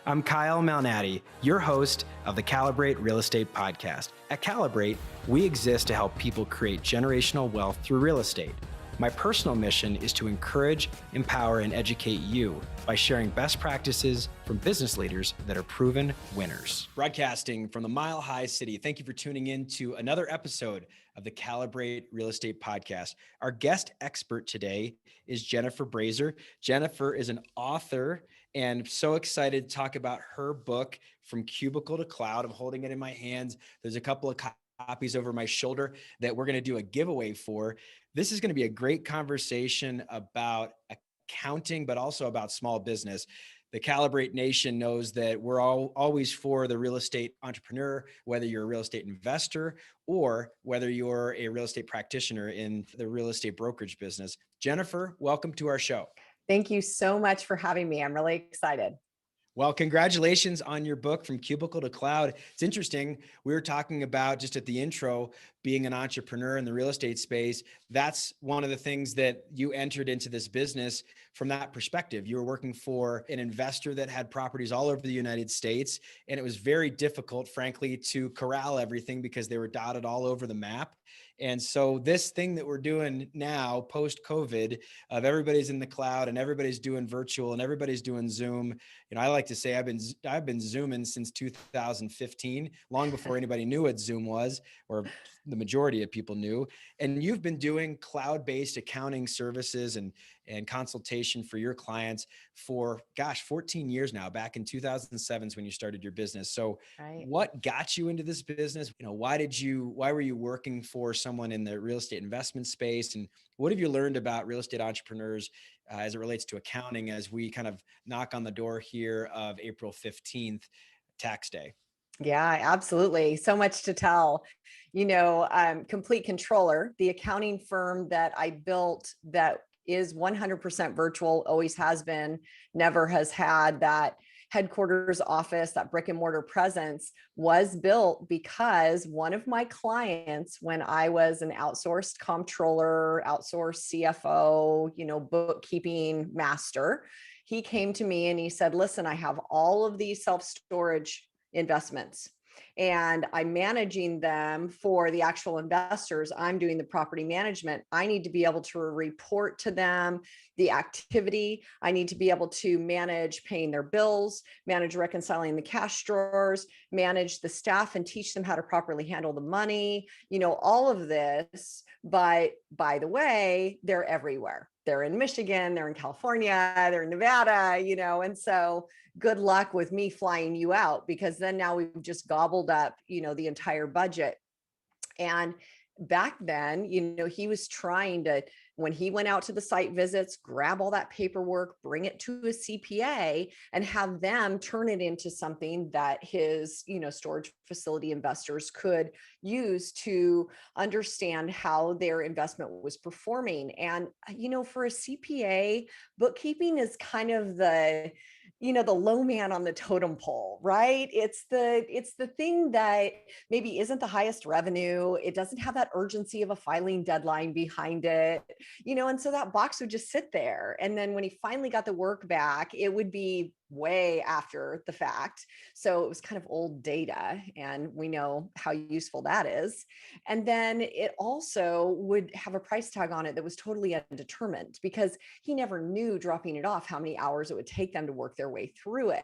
I'm Kyle Malnati, your host of the Calibrate Real Estate Podcast. At Calibrate, we exist to help people create generational wealth through real estate. My personal mission is to encourage, empower, and educate you by sharing best practices from business leaders that are proven winners. Broadcasting from the Mile High City, thank you for tuning in to another episode of the Calibrate Real Estate Podcast. Our guest expert today is Jennifer Brazer. Jennifer is an author and so excited to talk about her book, From Cubicle to Cloud. I'm holding it in my hands. There's a couple of copies over my shoulder that we're going to do a giveaway for. This is going to be a great conversation about accounting, but also about small business. The Calibrate Nation knows that we're always for the real estate entrepreneur, whether you're a real estate investor or whether you're a real estate practitioner in the real estate brokerage business. Jennifer, welcome to our show. Thank you so much for having me. I'm really excited. Well, congratulations on your book, From Cubicle to Cloud. It's interesting. We were talking about just at the intro, being an entrepreneur in the real estate space. That's one of the things that you entered into this business from that perspective. You were working for an investor that had properties all over the United States, and it was very difficult, frankly, to corral everything because they were dotted all over the map. And so this thing that we're doing now, post-COVID, of everybody's in the cloud and everybody's doing virtual and everybody's doing Zoom. I like to say I've been Zooming since 2015, long before anybody knew what Zoom was, or the majority of people knew. And you've been doing cloud-based accounting services and consultation for your clients for, 14 years now. Back in 2007 is when you started your business. So right. What got you into this business? Why were you working for someone in the real estate investment space? And what have you learned about real estate entrepreneurs as it relates to accounting as we kind of knock on the door here of April 15th, tax day? Yeah, absolutely. So much to tell. Complete Controller, the accounting firm that I built that is 100% virtual, always has been, never has had that headquarters office, that brick and mortar presence, was built because one of my clients, when I was an outsourced comptroller, outsourced CFO, bookkeeping master, he came to me and he said, listen, I have all of these self-storage investments and I'm managing them for the actual investors. I'm doing the property management. I need to be able to report to them the activity. I need to be able to manage paying their bills, manage reconciling the cash drawers, manage the staff and teach them how to properly handle the money, all of this. But by the way, they're everywhere. They're in Michigan, they're in California, they're in Nevada, and so good luck with me flying you out, because then now we've just gobbled up, the entire budget. And back then, he was trying to, when he went out to the site visits, grab all that paperwork, bring it to a CPA and have them turn it into something that his, storage facility investors could use to understand how their investment was performing. And, for a CPA, bookkeeping is kind of the low man on the totem pole, right? It's the thing that maybe isn't the highest revenue. It doesn't have that urgency of a filing deadline behind it, and so that box would just sit there. And then when he finally got the work back, it would be way after the fact. So it was kind of old data, and we know how useful that is. And then it also would have a price tag on it that was totally undetermined, because he never knew, dropping it off, how many hours it would take them to work their way through it.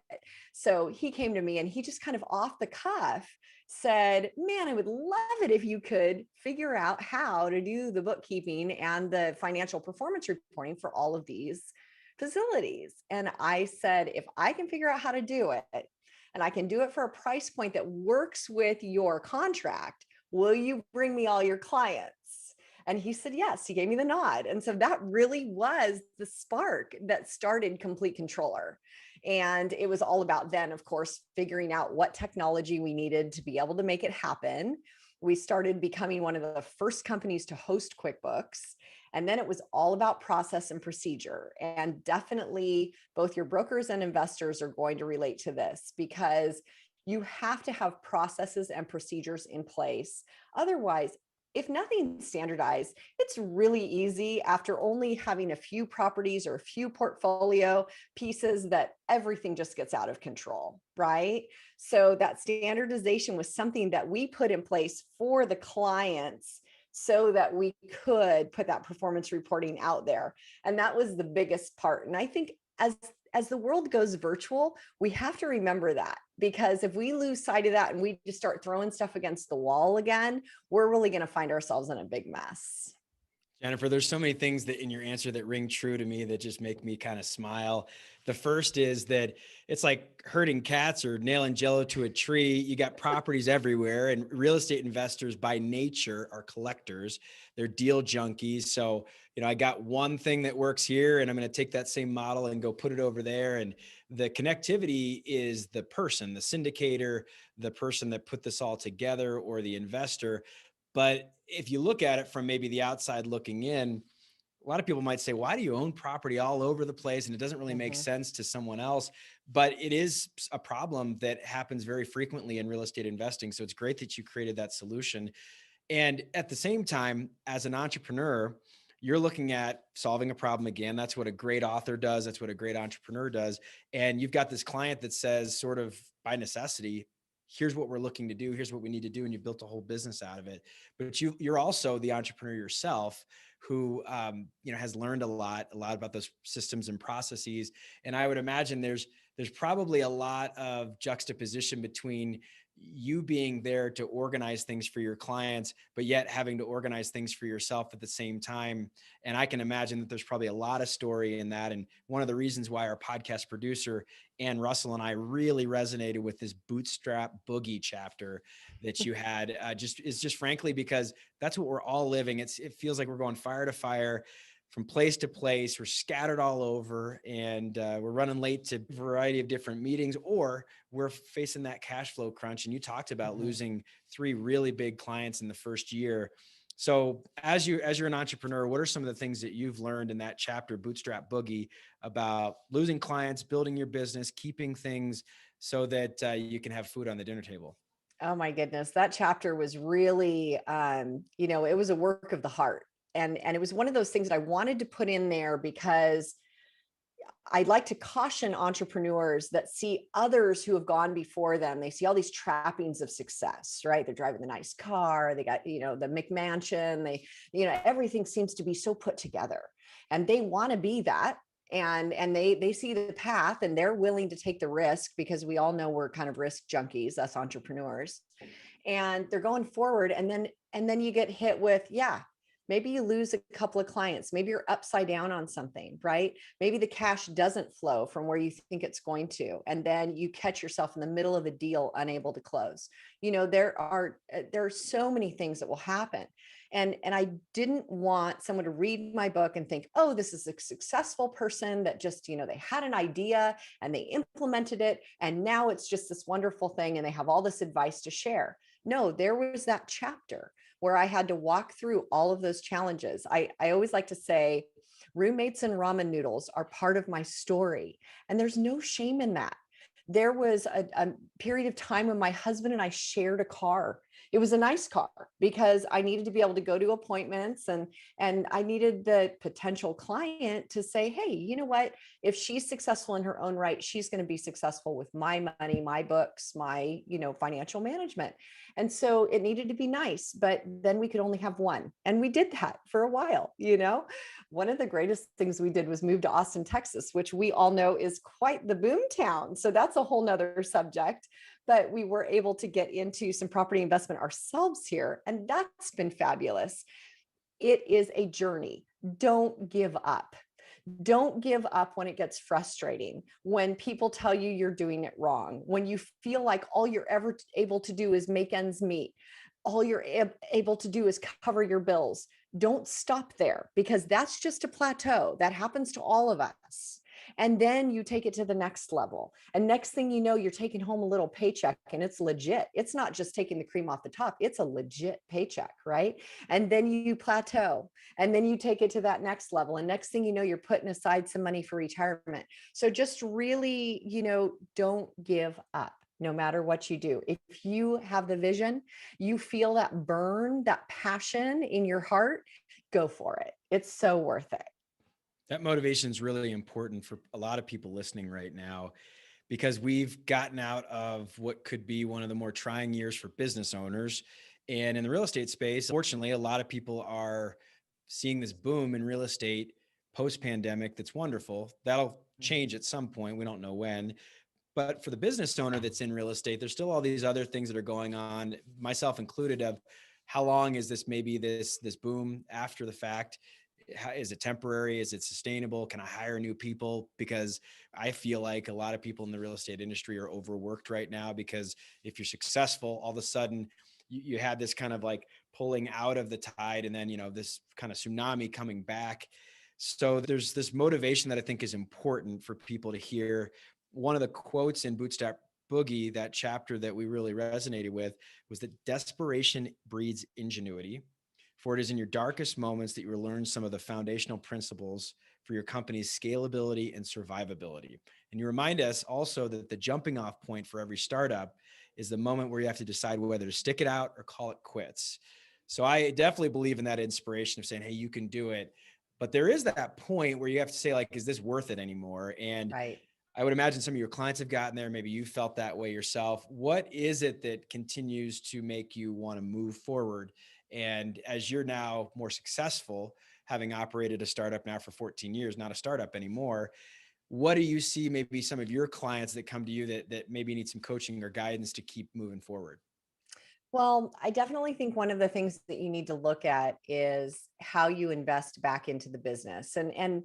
So he came to me and he just kind of off the cuff said, man, I would love it if you could figure out how to do the bookkeeping and the financial performance reporting for all of these facilities. And I said, if I can figure out how to do it, and I can do it for a price point that works with your contract, will you bring me all your clients? And he said, yes. He gave me the nod. And so that really was the spark that started Complete Controller. And it was all about then, of course, figuring out what technology we needed to be able to make it happen. We started becoming one of the first companies to host QuickBooks. And then it was all about process and procedure. And definitely both your brokers and investors are going to relate to this, because you have to have processes and procedures in place. Otherwise, if nothing's standardized, it's really easy after only having a few properties or a few portfolio pieces that everything just gets out of control, right? So that standardization was something that we put in place for the clients so that we could put that performance reporting out there. And that was the biggest part. And I think as the world goes virtual, we have to remember that, because if we lose sight of that and we just start throwing stuff against the wall again, we're really going to find ourselves in a big mess. Jennifer, there's so many things that in your answer that ring true to me that just make me kind of smile. The first is that it's like herding cats or nailing jello to a tree. You got properties everywhere, and real estate investors by nature are collectors. They're deal junkies. So, I got one thing that works here and I'm going to take that same model and go put it over there. And the connectivity is the person, the syndicator, the person that put this all together, or the investor. But if you look at it from maybe the outside looking in, a lot of people might say, why do you own property all over the place? And it doesn't really make sense to someone else, but it is a problem that happens very frequently in real estate investing. So it's great that you created that solution. And at the same time, as an entrepreneur, you're looking at solving a problem again. That's what a great author does. That's what a great entrepreneur does. And you've got this client that says, sort of by necessity, here's what we're looking to do. Here's what we need to do. And you built a whole business out of it. But you're also the entrepreneur yourself who, has learned a lot about those systems and processes. And I would imagine there's probably a lot of juxtaposition between you being there to organize things for your clients, but yet having to organize things for yourself at the same time. And I can imagine that there's probably a lot of story in that. And one of the reasons why our podcast producer, Ann Russell, and I really resonated with this bootstrap boogie chapter that you had, just frankly, because that's what we're all living. It feels like we're going fire to fire, from place to place. We're scattered all over, and we're running late to a variety of different meetings, or we're facing that cash flow crunch. And you talked about losing 3 really big clients in the first year. So as you're an entrepreneur, what are some of the things that you've learned in that chapter, Bootstrap Boogie, about losing clients, building your business, keeping things so that you can have food on the dinner table? Oh my goodness. That chapter was really, it was a work of the heart. And it was one of those things that I wanted to put in there because I'd like to caution entrepreneurs that see others who have gone before them. They see all these trappings of success, right? They're driving the nice car. They got, the McMansion. Everything seems to be so put together, and they want to be that. And they see the path, and they're willing to take the risk, because we all know we're kind of risk junkies, us entrepreneurs, and they're going forward. And then you get hit with, maybe you lose a couple of clients. Maybe you're upside down on something, right? Maybe the cash doesn't flow from where you think it's going to. And then you catch yourself in the middle of a deal, unable to close. There are so many things that will happen. And I didn't want someone to read my book and think, oh, this is a successful person that just, they had an idea and they implemented it, and now it's just this wonderful thing and they have all this advice to share. No, there was that chapter where I had to walk through all of those challenges. I always like to say roommates and ramen noodles are part of my story, and there's no shame in that. There was a period of time when my husband and I shared a car. It was a nice car because I needed to be able to go to appointments, and I needed the potential client to say, hey, you know what? If she's successful in her own right, she's going to be successful with my money, my books, my, financial management. And so it needed to be nice, but then we could only have one. And we did that for a while. One of the greatest things we did was move to Austin, Texas, which we all know is quite the boom town. So that's a whole nother subject. But we were able to get into some property investment ourselves here, and that's been fabulous. It is a journey. Don't give up. Don't give up when it gets frustrating, when people tell you you're doing it wrong, when you feel like all you're ever able to do is make ends meet, all you're able to do is cover your bills. Don't stop there, because that's just a plateau. That happens to all of us. And then you take it to the next level. And next thing you know, you're taking home a little paycheck, and it's legit. It's not just taking the cream off the top. It's a legit paycheck, right? And then you plateau, and then you take it to that next level. And next thing you know, you're putting aside some money for retirement. So just really, don't give up. no matter what you do. If you have the vision, you feel that burn, that passion in your heart, go for it. It's so worth it. That motivation is really important for a lot of people listening right now, because we've gotten out of what could be one of the more trying years for business owners. And in the real estate space, fortunately, a lot of people are seeing this boom in real estate post-pandemic. That's wonderful. That'll change at some point. We don't know when. But for the business owner that's in real estate, there's still all these other things that are going on, myself included, of how long is this, maybe this boom after the fact? Is it temporary? Is it sustainable? Can I hire new people? Because I feel like a lot of people in the real estate industry are overworked right now, because if you're successful, all of a sudden you had this kind of like pulling out of the tide, and then, this kind of tsunami coming back. So there's this motivation that I think is important for people to hear. One of the quotes in Bootstrap Boogie, that chapter that we really resonated with, was that desperation breeds ingenuity. For it is in your darkest moments that you will learn some of the foundational principles for your company's scalability and survivability. And you remind us also that the jumping off point for every startup is the moment where you have to decide whether to stick it out or call it quits. So I definitely believe in that inspiration of saying, hey, you can do it. But there is that point where you have to say, like, is this worth it anymore? And Right. I would imagine some of your clients have gotten there. Maybe you felt that way yourself. What is it that continues to make you want to move forward? And as you're now more successful, having operated a startup now for 14 years, not a startup anymore, what do you see maybe some of your clients that come to you that maybe need some coaching or guidance to keep moving forward? Well, I definitely think one of the things that you need to look at is how you invest back into the business. And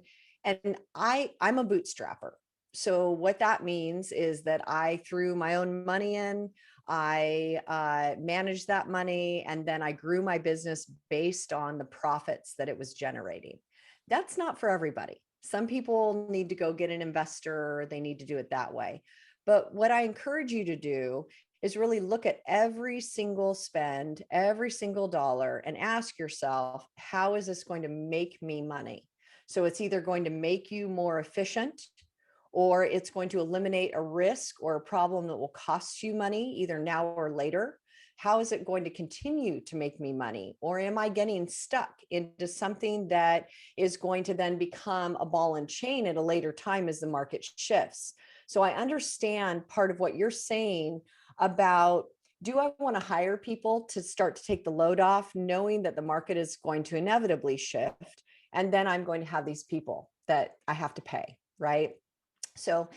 I'm a bootstrapper. So what that means is that I threw my own money in, I managed that money, and then I grew my business based on the profits that it was generating. That's not for everybody. Some people need to go get an investor, they need to do it that way. But what I encourage you to do is really look at every single spend, every single dollar, and ask yourself, how is this going to make me money? So it's either going to make you more efficient, or it's going to eliminate a risk or a problem that will cost you money either now or later. How is it going to continue to make me money? Or am I getting stuck into something that is going to then become a ball and chain at a later time as the market shifts? So I understand part of what you're saying about, do I want to hire people to start to take the load off, knowing that the market is going to inevitably shift? And then I'm going to have these people that I have to pay, right? So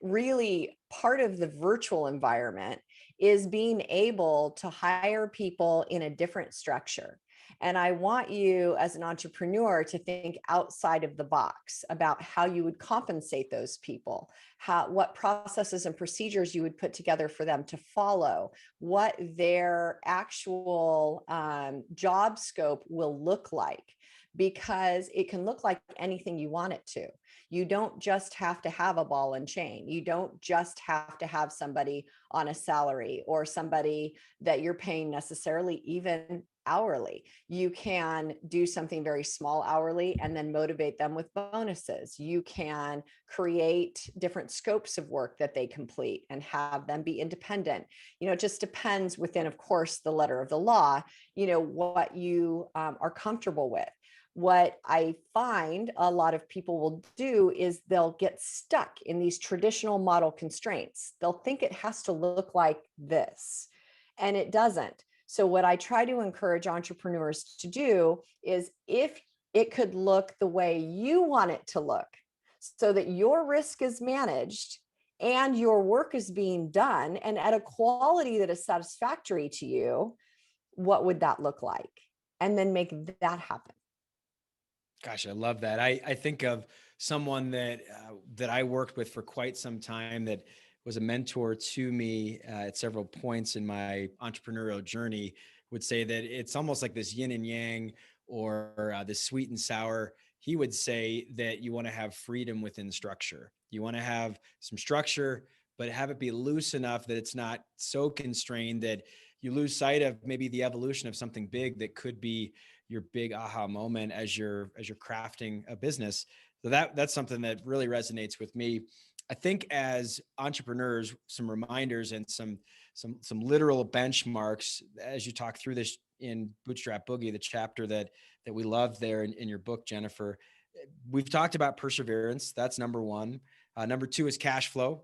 really part of the virtual environment is being able to hire people in a different structure. And I want you as an entrepreneur to think outside of the box about how you would compensate those people, what processes and procedures you would put together for them to follow, what their actual job scope will look like, because it can look like anything you want it to. You don't just have to have a ball and chain. You don't just have to have somebody on a salary or somebody that you're paying necessarily even hourly. You can do something very small hourly and then motivate them with bonuses. You can create different scopes of work that they complete and have them be independent. It just depends within, of course, the letter of the law, what you are comfortable with. What I find a lot of people will do is they'll get stuck in these traditional model constraints. They'll think it has to look like this, and it doesn't. So what I try to encourage entrepreneurs to do is, if it could look the way you want it to look, so that your risk is managed and your work is being done and at a quality that is satisfactory to you, what would that look like? And then make that happen. Gosh, I love that. I think of someone that I worked with for quite some time, that was a mentor to me at several points in my entrepreneurial journey, would say that it's almost like this yin and yang, or this sweet and sour. He would say that you want to have freedom within structure. You want to have some structure, but have it be loose enough that it's not so constrained that you lose sight of maybe the evolution of something big that could be your big aha moment as you're crafting a business. So that's something that really resonates with me. I think as entrepreneurs, some reminders and some literal benchmarks as you talk through this in Bootstrap Boogie, the chapter that we love there in your book, Jennifer. We've talked about perseverance. That's number one. Number two is cash flow.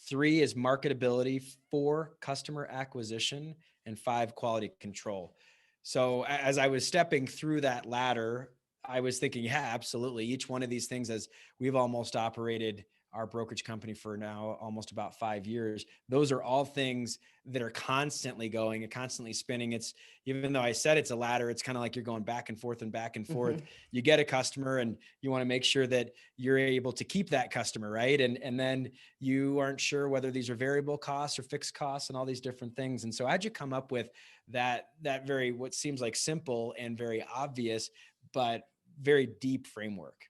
Three is marketability. Four, customer acquisition. And five, quality control. So as I was stepping through that ladder, I was thinking, yeah, absolutely. Each one of these things, as we've almost operated our brokerage company for now almost about 5 years, those are all things that are constantly going and constantly spinning. It's, even though I said it's a ladder, it's kind of like you're going back and forth and back and forth. You get a customer and you want to make sure that you're able to keep that customer, right? And then you aren't sure whether these are variable costs or fixed costs and all these different things. And so how'd you come up with that very, what seems like simple and very obvious, but very deep framework?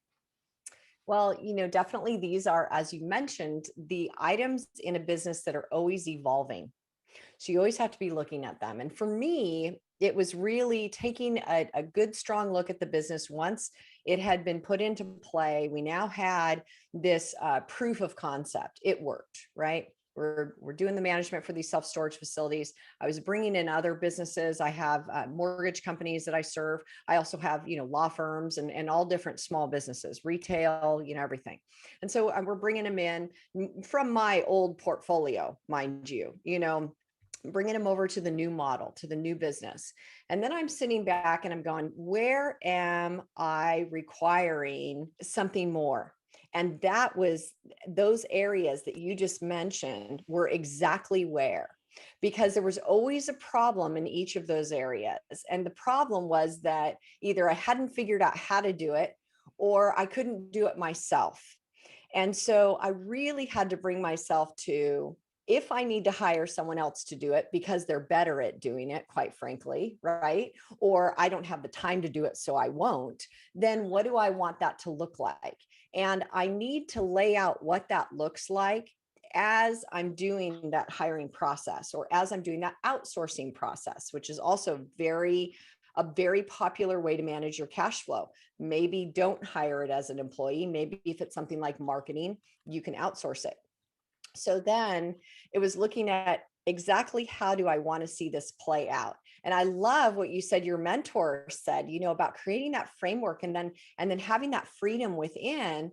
Well, definitely these are, as you mentioned, the items in a business that are always evolving. So you always have to be looking at them. And for me, it was really taking a good, strong look at the business. Once it had been put into play, we now had this proof of concept. It worked, right? We're doing the management for these self-storage facilities. I was bringing in other businesses. I have mortgage companies that I serve. I also have, law firms and all different small businesses, retail, everything. And so we're bringing them in from my old portfolio, mind you, bringing them over to the new model, to the new business. And then I'm sitting back and I'm going, where am I requiring something more? And that was, those areas that you just mentioned were exactly where, because there was always a problem in each of those areas. And the problem was that either I hadn't figured out how to do it or I couldn't do it myself. And so I really had to bring myself to, if I need to hire someone else to do it because they're better at doing it, quite frankly, right? Or I don't have the time to do it, so I won't, then what do I want that to look like? And I need to lay out what that looks like as I'm doing that hiring process, or as I'm doing that outsourcing process, which is also a very popular way to manage your cash flow. Maybe don't hire it as an employee. Maybe if it's something like marketing, you can outsource it. So then it was looking at exactly how do I want to see this play out. And I love what you said, your mentor said, about creating that framework and then having that freedom within.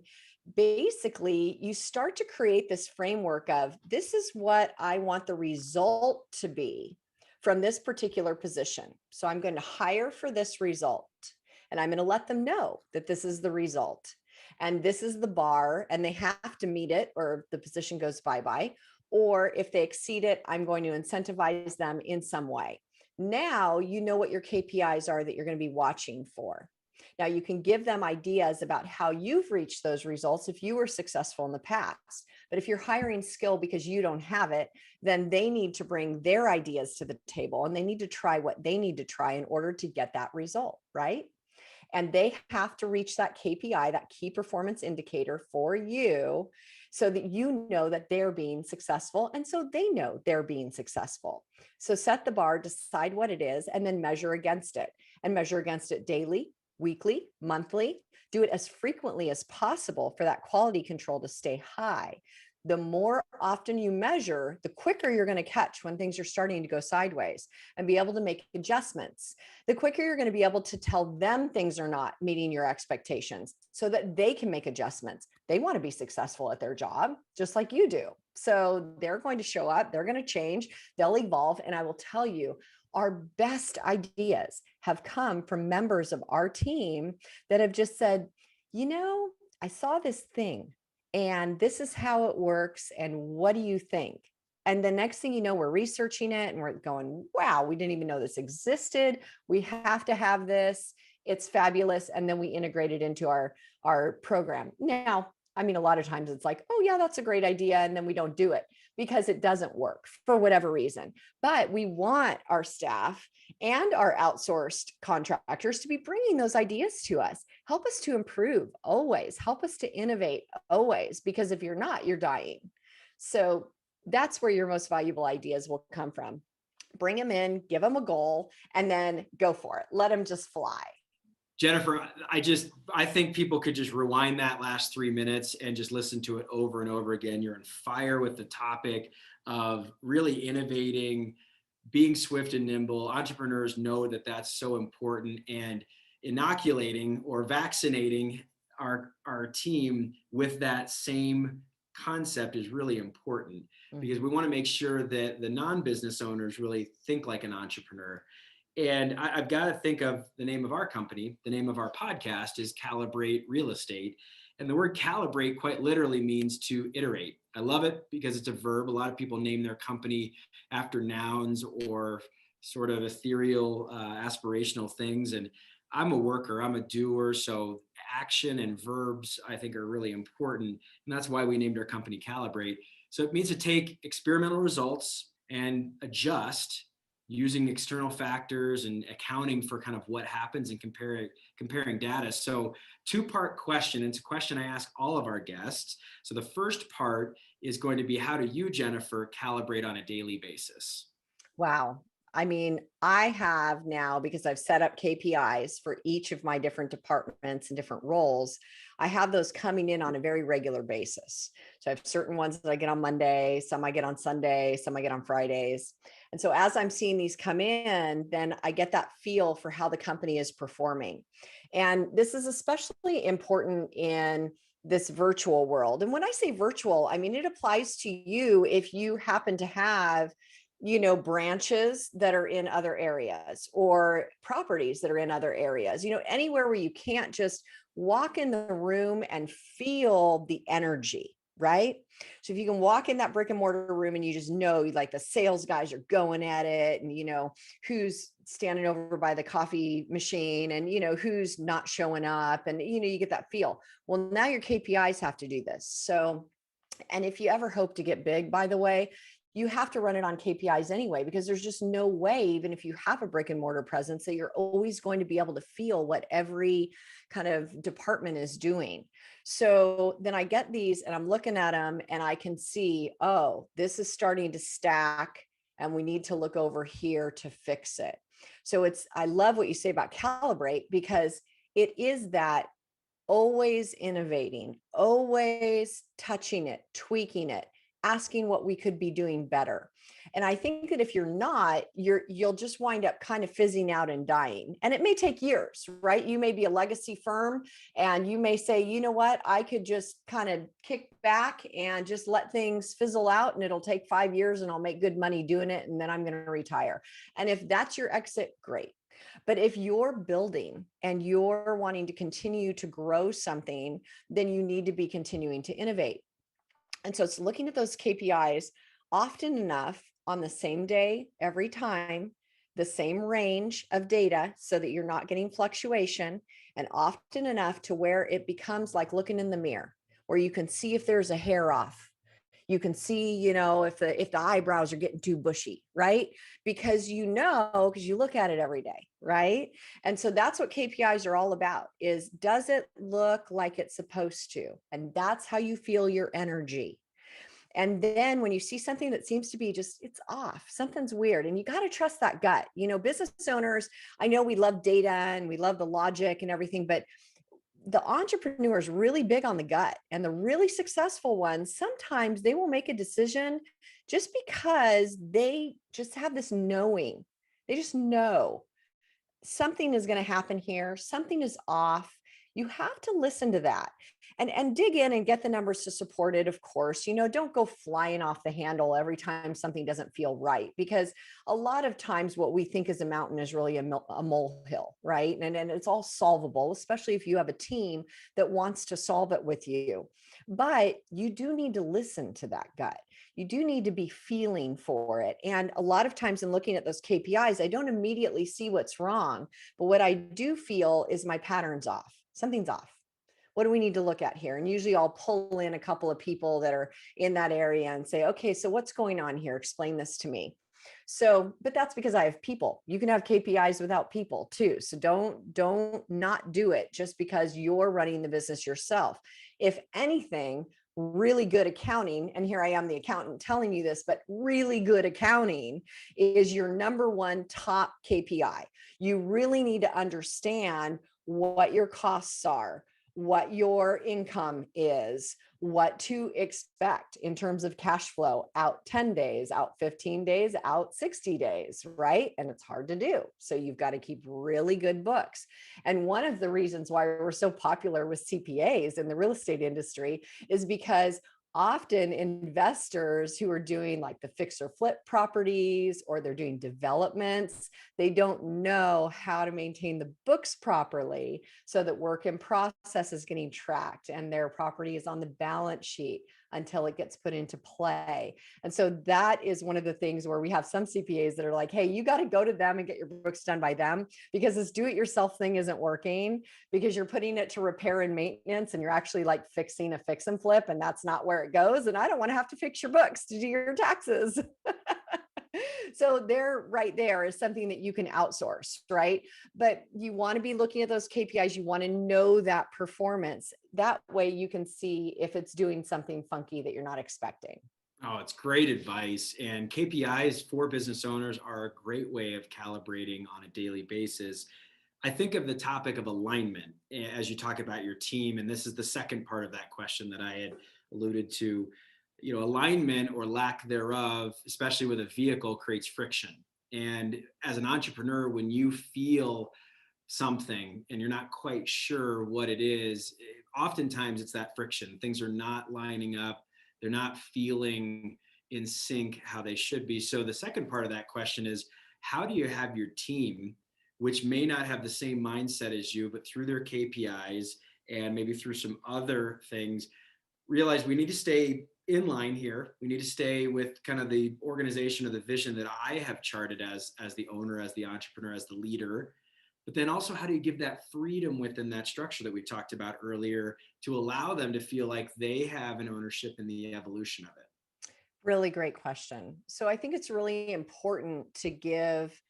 Basically, you start to create this framework of, this is what I want the result to be from this particular position. So I'm going to hire for this result, and I'm going to let them know that this is the result. And this is the bar, and they have to meet it or the position goes bye-bye. Or if they exceed it, I'm going to incentivize them in some way. Now, you know what your KPIs are that you're going to be watching for. Now, you can give them ideas about how you've reached those results if you were successful in the past. But if you're hiring skill because you don't have it, then they need to bring their ideas to the table and they need to try what they need to try in order to get that result, right? And they have to reach that KPI, that key performance indicator for you, so that you know that they're being successful. And so they know they're being successful. So set the bar, decide what it is, and then measure against it, and measure against it daily, weekly, monthly. Do it as frequently as possible for that quality control to stay high. The more often you measure, the quicker you're going to catch when things are starting to go sideways and be able to make adjustments. The quicker you're going to be able to tell them things are not meeting your expectations so that they can make adjustments. They want to be successful at their job, just like you do. So they're going to show up, they're going to change, they'll evolve. And I will tell you, our best ideas have come from members of our team that have just said, I saw this thing, and this is how it works. And what do you think? And the next thing you know, we're researching it and we're going, wow, we didn't even know this existed. We have to have this. It's fabulous. And then we integrate it into our program. Now, a lot of times it's like, oh yeah, that's a great idea. And then we don't do it because it doesn't work for whatever reason. But we want our staff and our outsourced contractors to be bringing those ideas to us. Help us to improve always. Help us to innovate always, because if you're not, you're dying. So that's where your most valuable ideas will come from. Bring them in, give them a goal, and then go for it. Let them just fly. Jennifer, I think people could just rewind that last 3 minutes and just listen to it over and over again. You're on fire with the topic of really innovating, being swift and nimble. Entrepreneurs know that that's so important, and inoculating or vaccinating our team with that same concept is really important, because we want to make sure that the non-business owners really think like an entrepreneur. And I've got to think of the name of our company. The name of our podcast is Calibrate Real Estate. And the word calibrate quite literally means to iterate. I love it because it's a verb. A lot of people name their company after nouns or sort of ethereal, aspirational things. And I'm a worker, I'm a doer. So action and verbs, I think, are really important. And that's why we named our company Calibrate. So it means to take experimental results and adjust using external factors and accounting for kind of what happens and comparing data. So two-part question. It's a question I ask all of our guests. So the first part is going to be, how do you, Jennifer, calibrate on a daily basis? Wow. I mean, I have now, because I've set up KPIs for each of my different departments and different roles, I have those coming in on a very regular basis. So I have certain ones that I get on Monday, some I get on Sunday, some I get on Fridays. And so as I'm seeing these come in, then I get that feel for how the company is performing. And this is especially important in this virtual world. And when I say virtual, I mean, it applies to you if you happen to have branches that are in other areas or properties that are in other areas, anywhere where you can't just walk in the room and feel the energy, right? So if you can walk in that brick and mortar room and you just know, like, the sales guys are going at it, and who's standing over by the coffee machine, and who's not showing up, and you get that feel. Well, now your KPIs have to do this. So, and if you ever hope to get big, by the way, you have to run it on KPIs anyway, because there's just no way, even if you have a brick and mortar presence, that you're always going to be able to feel what every kind of department is doing. So then I get these and I'm looking at them and I can see, oh, this is starting to stack and we need to look over here to fix it. So I love what you say about calibrate, because it is that always innovating, always touching it, tweaking it, asking what we could be doing better. And I think that if you're not, you'll just wind up kind of fizzing out and dying. And it may take years, right? You may be a legacy firm and you may say, you know what, I could just kind of kick back and just let things fizzle out, and it'll take 5 years and I'll make good money doing it, and then I'm going to retire. And if that's your exit, great. But if you're building and you're wanting to continue to grow something, then you need to be continuing to innovate. And so it's looking at those KPIs often enough on the same day, every time, the same range of data, so that you're not getting fluctuation, and often enough to where it becomes like looking in the mirror, where you can see if there's a hair off. You can see, if the eyebrows are getting too bushy, right? Because because you look at it every day, right? And so that's what KPIs are all about, is, does it look like it's supposed to? And that's how you feel your energy. And then when you see something that seems to be it's off, something's weird, and you got to trust that gut. Business owners, I know we love data and we love the logic and everything, but the entrepreneur is really big on the gut, and the really successful ones, sometimes they will make a decision just because they just have this knowing. They just know something is going to happen here. Something is off. You have to listen to that and dig in and get the numbers to support it. Of course, don't go flying off the handle every time something doesn't feel right, because a lot of times what we think is a mountain is really a molehill, right? And it's all solvable, especially if you have a team that wants to solve it with you. But you do need to listen to that gut. You do need to be feeling for it. And a lot of times in looking at those KPIs, I don't immediately see what's wrong, but what I do feel is my pattern's off. Something's off. What do we need to look at here? And usually I'll pull in a couple of people that are in that area and say, okay, so what's going on here? Explain this to me. So, but that's because I have people. You can have KPIs without people too. So don't not do it just because you're running the business yourself. If anything, really good accounting, and here I am, the accountant telling you this, but really good accounting is your number one top KPI. You really need to understand what your costs are, what your income is, what to expect in terms of cash flow out 10 days, out 15 days, out 60 days, right? And it's hard to do. So you've got to keep really good books. And one of the reasons why we're so popular with CPAs in the real estate industry is because often investors who are doing like the fix or flip properties, or they're doing developments, they don't know how to maintain the books properly so that work in process is getting tracked and their property is on the balance sheet until it gets put into play. And so that is one of the things where we have some CPAs that are like, hey, you got to go to them and get your books done by them, because this do-it-yourself thing isn't working, because you're putting it to repair and maintenance and you're actually like fixing a fix and flip, and that's not where it goes. And I don't want to have to fix your books to do your taxes. So there, right there is something that you can outsource, right? But you want to be looking at those KPIs. You want to know that performance. That way you can see if it's doing something funky that you're not expecting. Oh, it's great advice. And KPIs for business owners are a great way of calibrating on a daily basis. I think of the topic of alignment as you talk about your team. And this is the second part of that question that I had alluded to. You know, alignment or lack thereof, especially with a vehicle, creates friction. And as an entrepreneur, when you feel something and you're not quite sure what it is, oftentimes it's that friction. Things are not lining up. They're not feeling in sync how they should be. So the second part of that question is, how do you have your team, which may not have the same mindset as you, but through their KPIs and maybe through some other things, realize we need to stay in line here. We need to stay with kind of the organization or the vision that I have charted as the owner, as the entrepreneur, as the leader. But then also, how do you give that freedom within that structure that we talked about earlier to allow them to feel like they have an ownership in the evolution of it? Really great question. So I think it's really important to give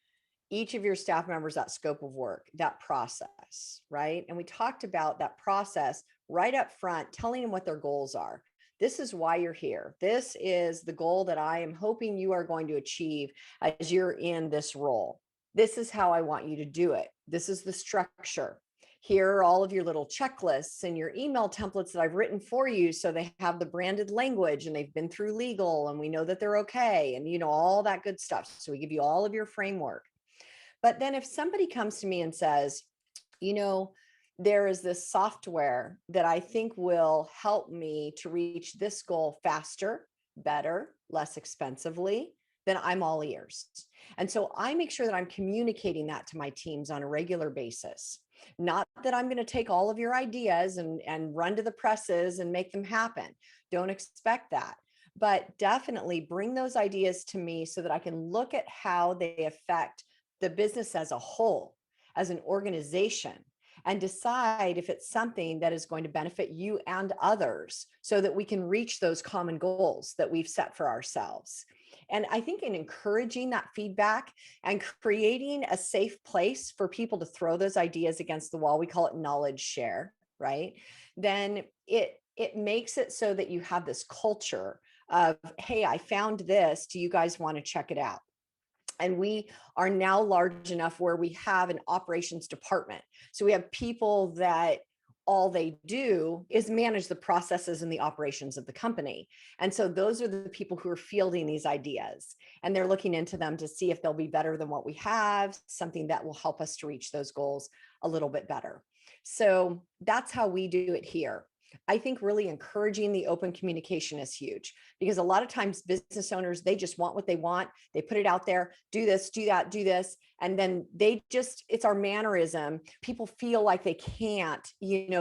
each of your staff members that scope of work, that process, right? And we talked about that process right up front, telling them what their goals are. This is why you're here. This is the goal that I am hoping you are going to achieve as you're in this role. This is how I want you to do it. This is the structure. Here are all of your little checklists and your email templates that I've written for you, so they have the branded language and they've been through legal and we know that they're okay, and you know, all that good stuff. So we give you all of your framework. But then if somebody comes to me and says, you know, there is this software that I think will help me to reach this goal faster, better, less expensively, then I'm all ears. And so I make sure that I'm communicating that to my teams on a regular basis. Not that I'm going to take all of your ideas and run to the presses and make them happen. Don't expect that. But definitely bring those ideas to me so that I can look at how they affect the business as a whole, as an organization, and decide if it's something that is going to benefit you and others, so that we can reach those common goals that we've set for ourselves. And I think in encouraging that feedback and creating a safe place for people to throw those ideas against the wall, we call it knowledge share, right? Then it makes it so that you have this culture of, hey, I found this. Do you guys want to check it out? And we are now large enough where we have an operations department. So we have people that all they do is manage the processes and the operations of the company. And so those are the people who are fielding these ideas, and they're looking into them to see if they'll be better than what we have, something that will help us to reach those goals a little bit better. So that's how we do it here. I think really encouraging the open communication is huge, because a lot of times business owners, they just want what they want. They put it out there, do this, do that, do this. And then it's our mannerism. People feel like they can't,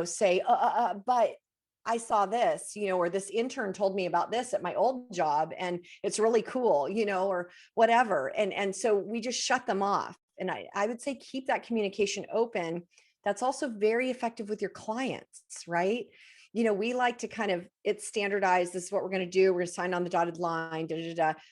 say, but I saw this, or this intern told me about this at my old job and it's really cool, or whatever. And so we just shut them off. And I would say keep that communication open. That's also very effective with your clients, right? We like to it's standardized. This is what we're going to do. We're going to sign on the dotted line.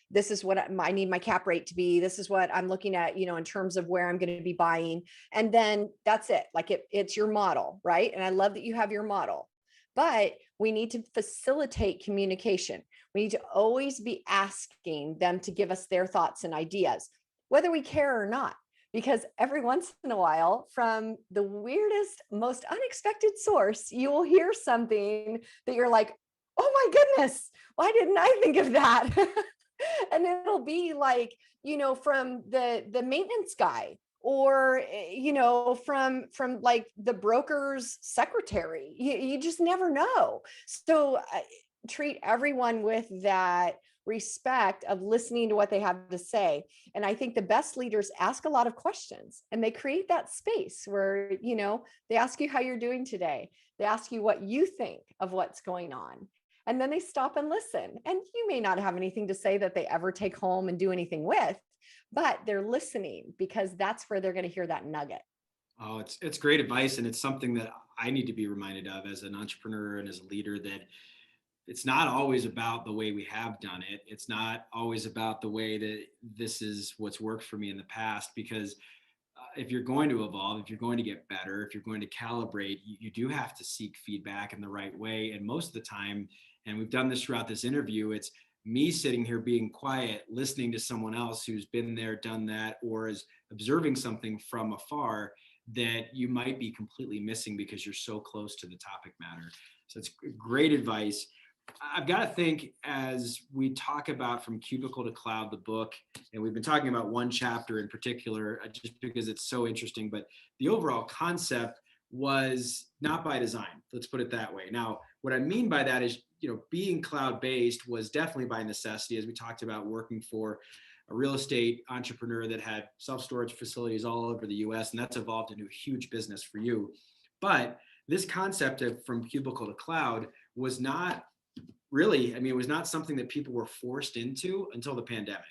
This is what I need my cap rate to be. This is what I'm looking at, in terms of where I'm going to be buying. And then that's it. Like it's your model, right? And I love that you have your model, but we need to facilitate communication. We need to always be asking them to give us their thoughts and ideas, whether we care or not. because every once in a while, from the weirdest, most unexpected source, you will hear something that you're like, oh my goodness, why didn't I think of that? And it'll be like, from the maintenance guy, or from like the broker's secretary. You just never know. So treat everyone with that respect of listening to what they have to say. And I think the best leaders ask a lot of questions, and they create that space where, they ask you how you're doing today. They ask you what you think of what's going on. And then they stop and listen. And you may not have anything to say that they ever take home and do anything with, but they're listening, because that's where they're going to hear that nugget. Oh, it's great advice. And it's something that I need to be reminded of as an entrepreneur and as a leader, that it's not always about the way we have done it. It's not always about the way that this is what's worked for me in the past, because if you're going to evolve, if you're going to get better, if you're going to calibrate, you do have to seek feedback in the right way. And most of the time, and we've done this throughout this interview, it's me sitting here being quiet, listening to someone else who's been there, done that, or is observing something from afar that you might be completely missing because you're so close to the topic matter. So it's great advice. I've got to think, as we talk about From Cubicle to Cloud, the book, and we've been talking about one chapter in particular, just because it's so interesting, but the overall concept was not by design. Let's put it that way. Now, what I mean by that is, being cloud-based was definitely by necessity, as we talked about working for a real estate entrepreneur that had self-storage facilities all over the US, and that's evolved into a huge business for you. But this concept of From Cubicle to Cloud was not really, it was not something that people were forced into until the pandemic.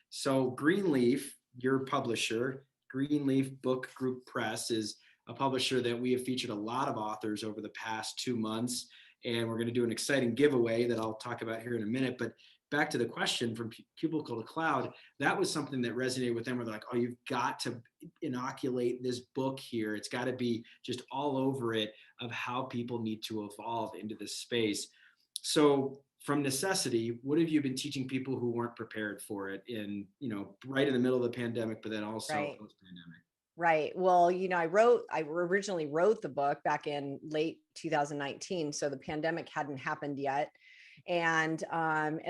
So Greenleaf, your publisher, Greenleaf Book Group Press, is a publisher that we have featured a lot of authors over the past 2 months. And we're going to do an exciting giveaway that I'll talk about here in a minute. But back to the question, From Cubicle to Cloud, that was something that resonated with them, where they're like, oh, you've got to inoculate this book here. It's got to be just all over it of how people need to evolve into this space. So from necessity, what have you been teaching people who weren't prepared for it right in the middle of the pandemic, but then also post-pandemic? Right. Well, I originally wrote the book back in late 2019. So the pandemic hadn't happened yet. And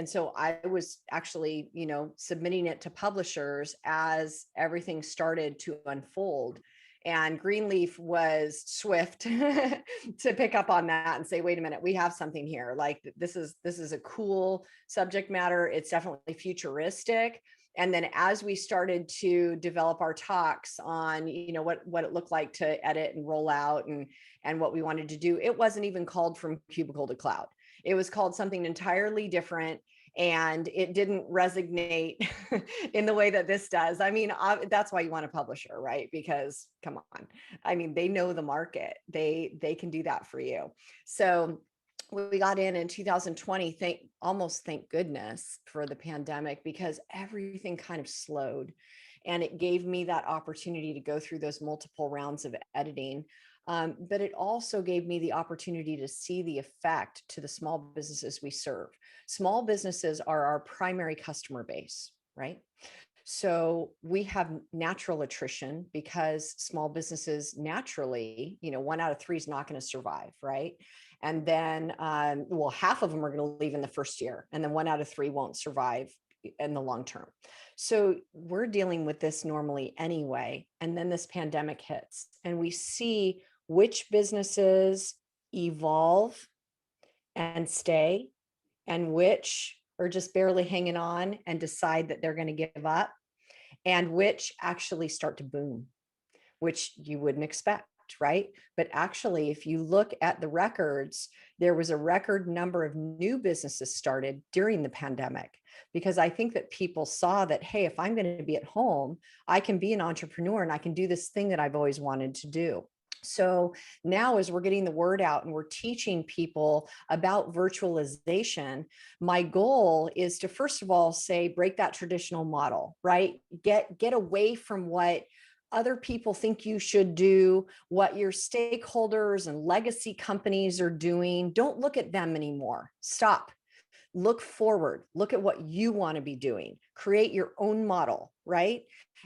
so I was actually, submitting it to publishers as everything started to unfold. And Greenleaf was swift to pick up on that and say, wait a minute, we have something here. Like this is a cool subject matter. It's definitely futuristic. And then as we started to develop our talks on, what it looked like to edit and roll out and what we wanted to do, it wasn't even called From Cubicle to Cloud. It was called something entirely different. And it didn't resonate in the way that this does. That's why you want a publisher, right? Because come on, they know the market. They can do that for you. So we got in 2020, thank goodness for the pandemic, because everything kind of slowed, and it gave me that opportunity to go through those multiple rounds of editing. But it also gave me the opportunity to see the effect to the small businesses we serve. Small businesses are our primary customer base, right? So we have natural attrition, because small businesses naturally, 1 out of 3 is not going to survive, right? And then, half of them are going to leave in the first year, and then 1 out of 3 won't survive in the long term. So we're dealing with this normally anyway. And then this pandemic hits, and we see which businesses evolve and stay, and which are just barely hanging on and decide that they're going to give up, and which actually start to boom, which you wouldn't expect, right? But actually, if you look at the records, there was a record number of new businesses started during the pandemic, because I think that people saw that, hey, if I'm going to be at home, I can be an entrepreneur and I can do this thing that I've always wanted to do. So now, as we're getting the word out and we're teaching people about virtualization, my goal is to, first of all, say, break that traditional model, right? Get away from what other people think you should do, what your stakeholders and legacy companies are doing. Don't look at them anymore. Stop. look forward, look at what you want to be doing, create your own model, right?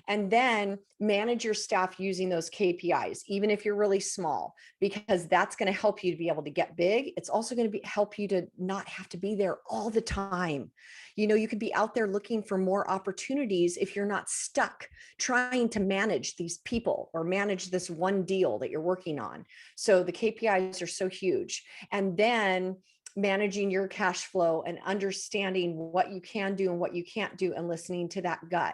And then manage your staff using those KPIs, even if you're really small, because that's going to help you to be able to get big. It's also going to help you to not have to be there all the time. You could be out there looking for more opportunities if you're not stuck trying to manage these people or manage this one deal that you're working on. So the KPIs are so huge. And then managing your cash flow and understanding what you can do and what you can't do and listening to that gut.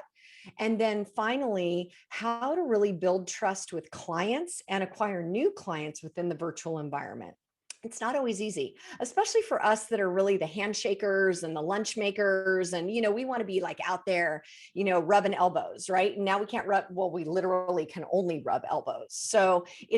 And then finally, how to really build trust with clients and acquire new clients within the virtual environment. It's not always easy, especially for us that are really the handshakers and the lunch makers. And, we want to be like out there, rubbing elbows, right? And now we can't rub, well, we literally can only rub elbows. So it's